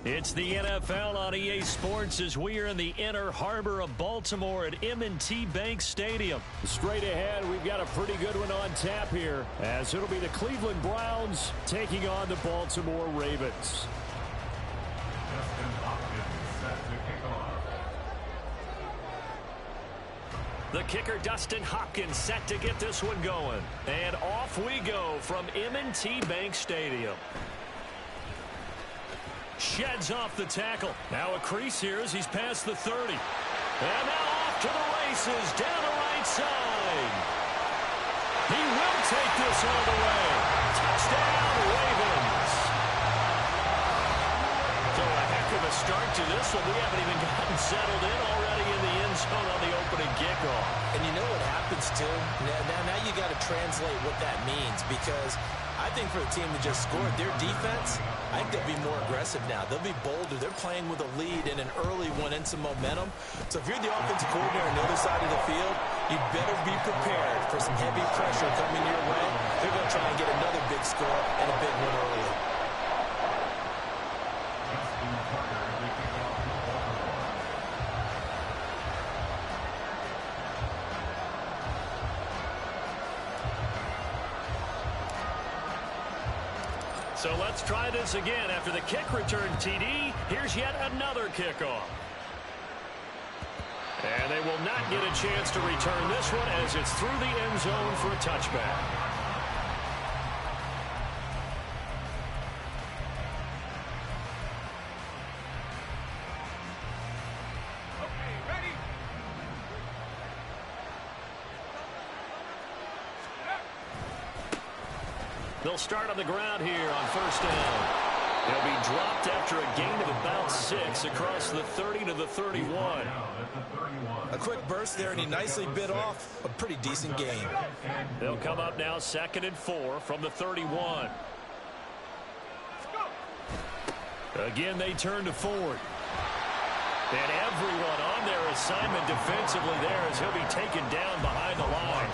It's the NFL on EA Sports as we are in the inner harbor of Baltimore at M&T Bank Stadium. Straight ahead, we've got a pretty good one on tap here, as it'll be the Cleveland Browns taking on the Baltimore Ravens. The kicker, Dustin Hopkins, set to get this one going. And off we go from M&T Bank Stadium. Sheds off the tackle. Now a crease here as he's past the 30. And now off to the races down the right side. He will take this all the way. Touchdown, Ravens. So a heck of a start to this one. We haven't even gotten settled in already in the end zone on the opening kickoff. And you know what happens, too? Now you got to translate what that means, because I think for the team that just scored, their defense, I think they'll be more aggressive now. They'll be bolder. They're playing with a lead and an early one and some momentum. So if you're the offensive coordinator on the other side of the field, you better be prepared for some heavy pressure coming your way. They're going to try and get another big score and a big one early. So let's try this again. After the kick return TD, here's yet another kickoff. And they will not get a chance to return this one as it's through the end zone for a touchback. They'll start on the ground here on first down. They'll be dropped after a gain of about 6 across the 30 to the 31. A quick burst there, and he nicely bit off a pretty decent gain. They'll come up now 2nd and 4 from the 31. Again, they turn to Ford. And everyone on their assignment defensively there as he'll be taken down behind the line.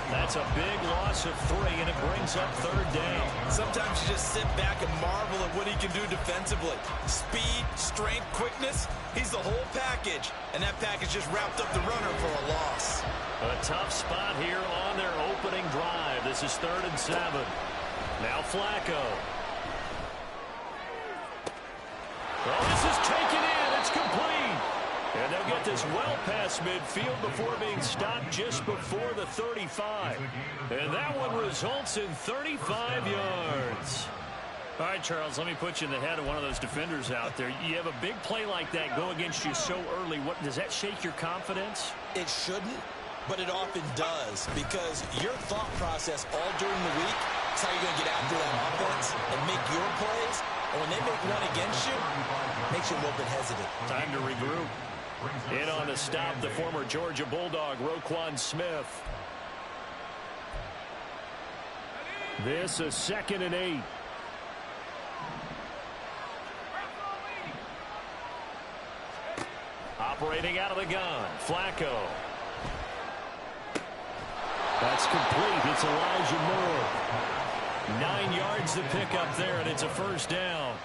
That's a big loss of 3, and it brings up 3rd down. Sometimes you just sit back and marvel at what he can do defensively. Speed, strength, quickness, he's the whole package. And that package just wrapped up the runner for a loss. A tough spot here on their opening drive. This is 3rd and 7. Now Flacco. Oh, this is taken in. It's complete. And they'll get this well past midfield before being stopped just before the 35. And that one results in 35 yards. All right, Charles, let me put you in the head of one of those defenders out there. You have a big play like that go against you so early. What does that shake your confidence? It shouldn't, but it often does, because your thought process all during the week is how you're going to get after that offense and make your plays. And when they make one against you, it makes you a little bit hesitant. Time to regroup. In on the stop, the former Georgia Bulldog, Roquan Smith. This is 2nd and 8. Operating out of the gun, Flacco. That's complete. It's Elijah Moore. 9 yards to pick up there, and it's a first down.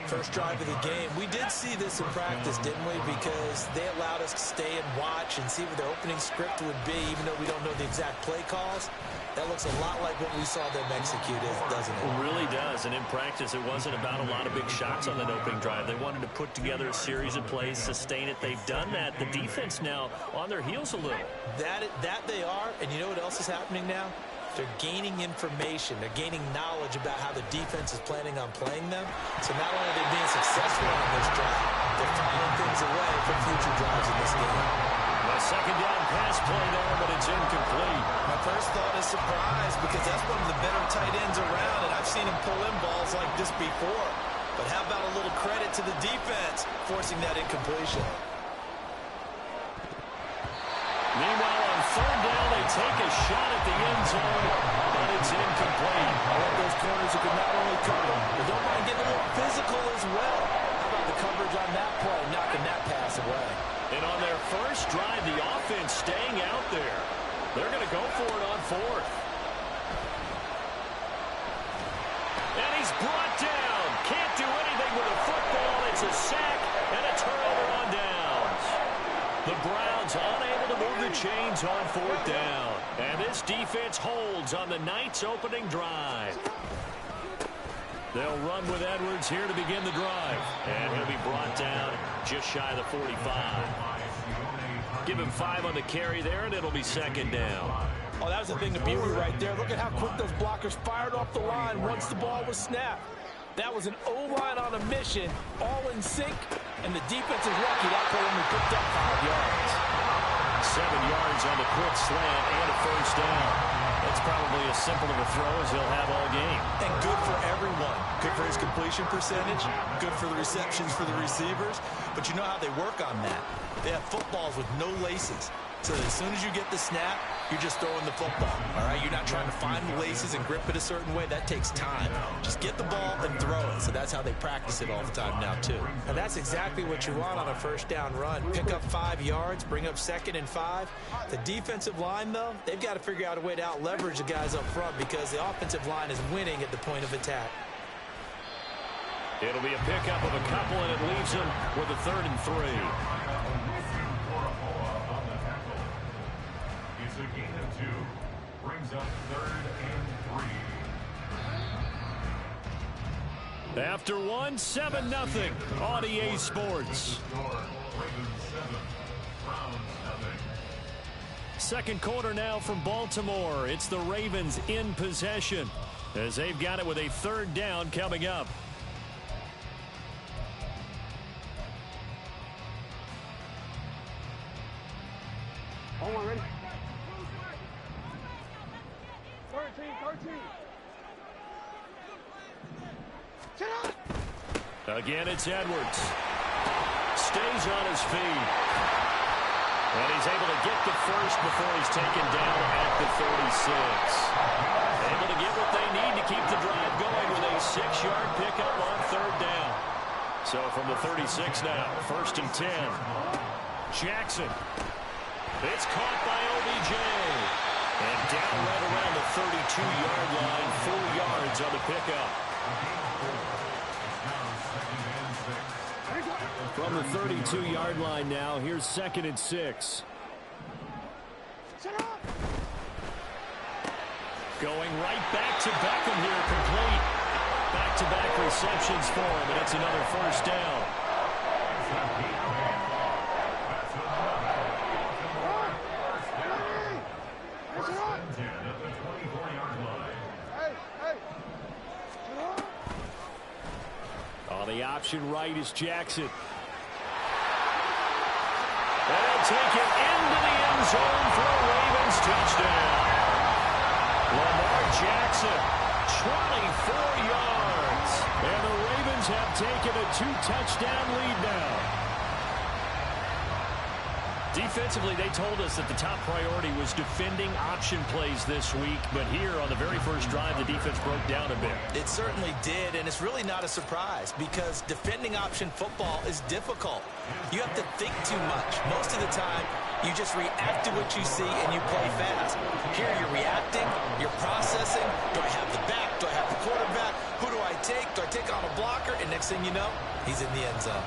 First drive of the game. We did see this in practice, didn't we? Because they allowed us to stay and watch and see what their opening script would be, even though we don't know the exact play calls. That looks a lot like what we saw them execute, doesn't it? It really does. And in practice, it wasn't about a lot of big shots on that opening drive. They wanted to put together a series of plays, sustain it. They've done that. The defense now on their heels a little. That they are. And you know what else is happening now? They're gaining information. They're gaining knowledge about how the defense is planning on playing them. So not only are they being successful on this drive, they're filing things away for future drives in this game. A second down pass play there, but it's incomplete. My first thought is surprise, because that's one of the better tight ends around, and I've seen him pull in balls like this before. But how about a little credit to the defense forcing that incompletion? Meanwhile, on 3rd down, they take a shot at the end zone, but it's incomplete. I like those corners who can not only cover, but don't mind getting a little physical as well. How about the coverage on that play, knocking that pass away? And on their first drive, the offense staying out there. They're going to go for it on 4th. And he's brought down. Can't do anything with a football. It's It's a sack and a turnover on downs. The Browns unable to move the chains on fourth down. And this defense holds on the Knights' opening drive. They'll run with Edwards here to begin the drive. And he'll be brought down just shy of the 45. Give him 5 on the carry there, and it'll be second down. Oh, that was a thing of beauty right there. Look at how quick those blockers fired off the line once the ball was snapped. That was an O-line on a mission, all in sync, and the defense is lucky that play only picked up 5 yards. 7 yards on the quick slant and a first down. That's probably as simple of a throw as he'll have all game. And good for everyone. Good for his completion percentage. Good for the receptions for the receivers. But you know how they work on that. They have footballs with no laces. So as soon as you get the snap, you're just throwing the football. All right, you're not trying to find the laces and grip it a certain way. That takes time. Just get the ball and throw it. So that's how they practice it all the time now, too. And that's exactly what you want on a first down run. Pick up 5 yards, bring up 2nd and 5. The defensive line, though, they've got to figure out a way to out-leverage the guys up front because the offensive line is winning at the point of attack. It'll be a pickup of a couple, and it leaves them with a 3rd and 3. It's a gain of 2. Brings up 3rd and 3. After 1, 7-0 on EA Sports. Second quarter now from Baltimore. It's the Ravens in possession as they've got it with a 3rd down coming up. Hold on, ready? 13. Sit up! Again, it's Edwards. Stays on his feet. And he's able to get the first before he's taken down at the 36. Able to get what they need to keep the drive going with a 6-yard pickup on 3rd down. So from the 36 now, 1st and 10. Jackson. It's caught by OBJ. And down right around the 32-yard line, 4 yards on the pickup. From the 32-yard line now, here's 2nd and 6. Going right back to Beckham here, complete. Back-to-back receptions for him, and it's another first down. On the option right is Jackson. And he'll take it into the end zone for a Ravens touchdown. Lamar Jackson, 24 yards. And the Ravens have taken a 2-touchdown lead now. Defensively, they told us that the top priority was defending option plays this week. But here on the very first drive, the defense broke down a bit. It certainly did, and it's really not a surprise because defending option football is difficult. You have to think too much. Most of the time, you just react to what you see and you play fast. Here you're reacting, you're processing. Do I have the back? Do I have the quarterback? Who do I take? Do I take on a blocker? And next thing you know, he's in the end zone.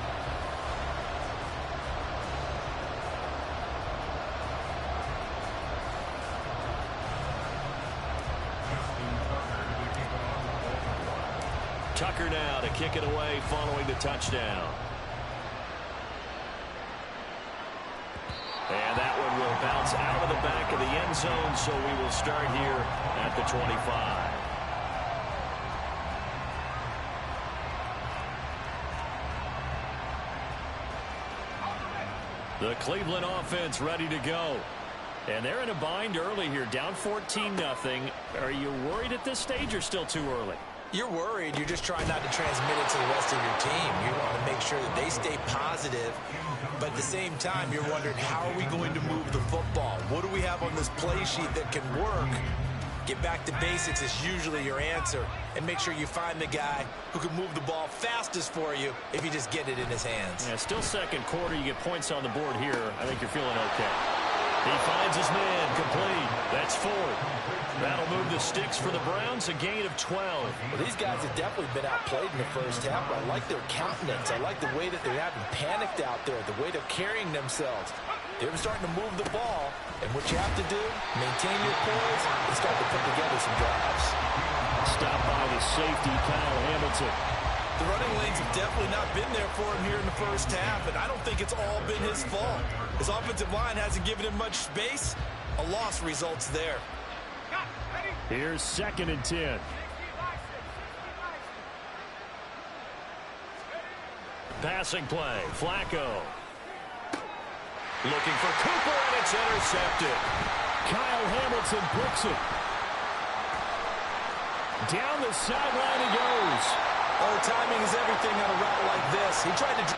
Tucker now to kick it away following the touchdown. And that one will bounce out of the back of the end zone, so we will start here at the 25. The Cleveland offense ready to go. And they're in a bind early here, down 14-0. Are you worried at this stage or still too early? You're worried. You're just trying not to transmit it to the rest of your team. You want to make sure that they stay positive. But at the same time, you're wondering, how are we going to move the football? What do we have on this play sheet that can work? Get back to basics is usually your answer. And make sure you find the guy who can move the ball fastest for you if you just get it in his hands. Yeah, still second quarter. You get points on the board here. I think you're feeling okay. He finds his man, complete. That's 4. That'll move the sticks for the Browns, a gain of 12. Well, these guys have definitely been outplayed in the first half, but I like their countenance. I like the way that they haven't panicked out there, the way they're carrying themselves. They're starting to move the ball, and what you have to do, maintain your poise and start to put together some drives. Stopped by the safety, Kyle Hamilton. The running lanes have definitely not been there for him here in the first half, and I don't think it's all been his fault. His offensive line hasn't given him much space. A loss results there. Here's 2nd and 10. Passing play, Flacco. Looking for Cooper, and it's intercepted. Kyle Hamilton brooks it. Down the sideline he goes. Oh, timing is everything on a route like this. He tried to...